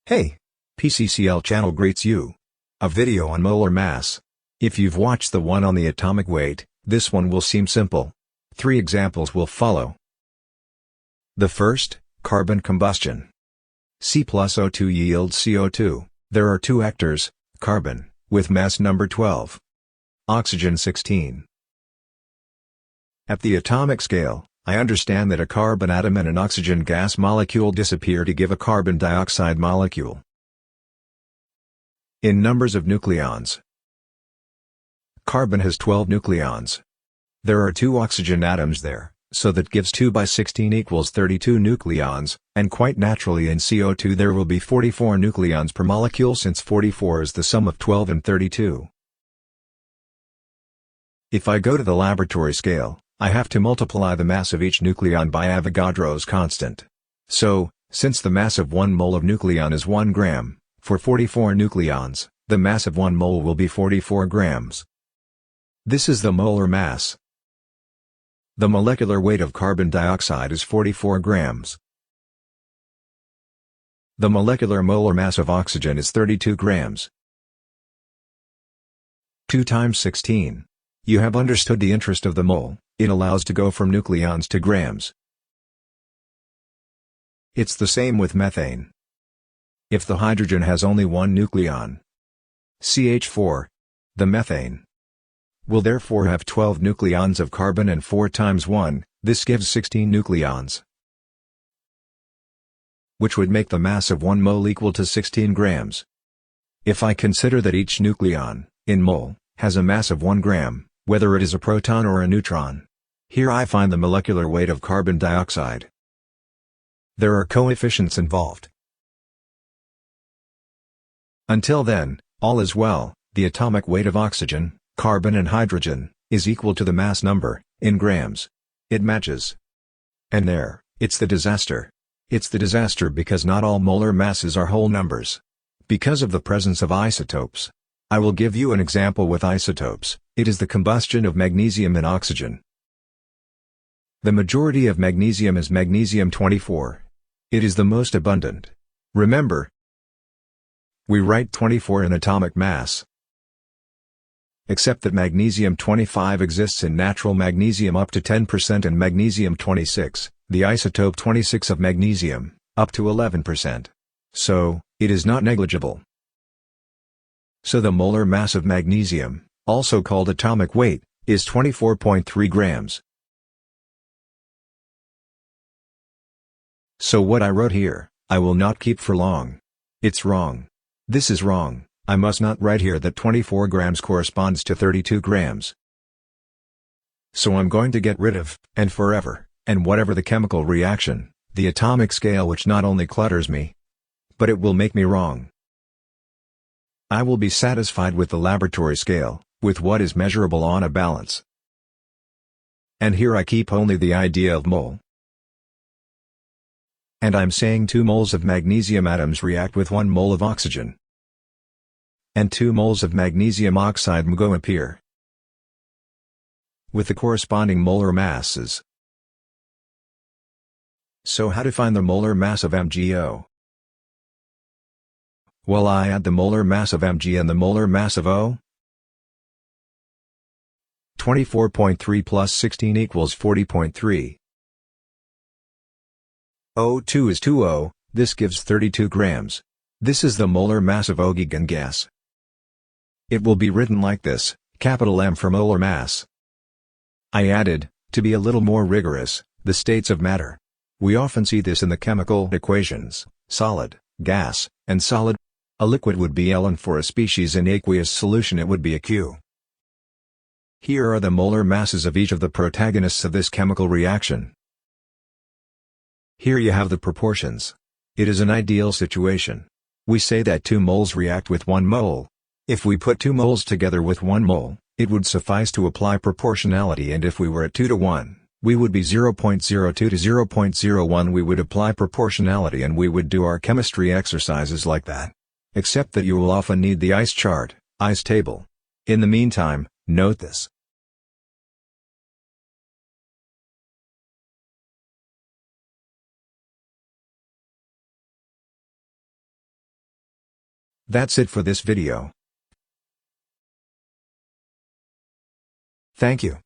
Hey! PCCL channel greets you. A video on molar mass. If you've watched the one on the atomic weight, this one will seem simple. 3 examples will follow. The first, carbon combustion. C plus O2 yields CO2. There are 2 actors, carbon, with mass number 12. Oxygen 16. At the atomic scale, I understand that a carbon atom and an oxygen gas molecule disappear to give a carbon dioxide molecule. In numbers of nucleons, carbon has 12 nucleons. There are 2 oxygen atoms there, so that gives 2 by 16 equals 32 nucleons, and quite naturally in CO2 there will be 44 nucleons per molecule since 44 is the sum of 12 and 32. If I go to the laboratory scale, I have to multiply the mass of each nucleon by Avogadro's constant. So, since the mass of 1 mole of nucleon is 1 gram, for 44 nucleons, the mass of 1 mole will be 44 grams. This is the molar mass. The molecular weight of carbon dioxide is 44 grams. The molecular molar mass of oxygen is 32 grams. 2 times 16. You have understood the interest of the mole. It allows to go from nucleons to grams. It's the same with methane. If the hydrogen has only 1 nucleon, CH4, the methane will therefore have 12 nucleons of carbon and 4 times 1, this gives 16 nucleons, which would make the mass of 1 mole equal to 16 grams. If I consider that each nucleon, in mole, has a mass of 1 gram, whether it is a proton or a neutron, here I find the molecular weight of carbon dioxide. There are coefficients involved. Until then, all is well. The atomic weight of oxygen, carbon and hydrogen, is equal to the mass number, in grams. It matches. And there, it's the disaster. It's the disaster because not all molar masses are whole numbers. Because of the presence of isotopes. I will give you an example with isotopes. It is the combustion of magnesium and oxygen. The majority of magnesium is magnesium-24. It is the most abundant. Remember, we write 24 in atomic mass. Except that magnesium-25 exists in natural magnesium up to 10% and magnesium-26, the isotope 26 of magnesium, up to 11%. So, it is not negligible. So the molar mass of magnesium, also called atomic weight, is 24.3 grams. So what I wrote here, I will not keep for long. It's wrong. This is wrong. I must not write here that 24 grams corresponds to 32 grams. So I'm going to get rid of, and forever, and whatever the chemical reaction, the atomic scale which not only clutters me, but it will make me wrong. I will be satisfied with the laboratory scale, with what is measurable on a balance. And here I keep only the idea of mole. And I'm saying 2 moles of magnesium atoms react with 1 mole of oxygen. And 2 moles of magnesium oxide MgO appear. With the corresponding molar masses. So how to find the molar mass of MgO? Well, I add the molar mass of Mg and the molar mass of O. 24.3 plus 16 equals 40.3. O2 is 2O, this gives 32 grams. This is the molar mass of oxygen gas. It will be written like this, capital M for molar mass. I added, to be a little more rigorous, the states of matter. We often see this in the chemical equations, solid, gas, and solid. A liquid would be L and for a species in aqueous solution it would be a Q. Here are the molar masses of each of the protagonists of this chemical reaction. Here you have the proportions. It is an ideal situation. We say that 2 moles react with 1 mole. If we put 2 moles together with 1 mole, it would suffice to apply proportionality, and if we were at 2 to 1, we would be 0.02 to 0.01. We would apply proportionality and we would do our chemistry exercises like that. Except that you will often need the ice chart, ice table. In the meantime, note this. That's it for this video. Thank you.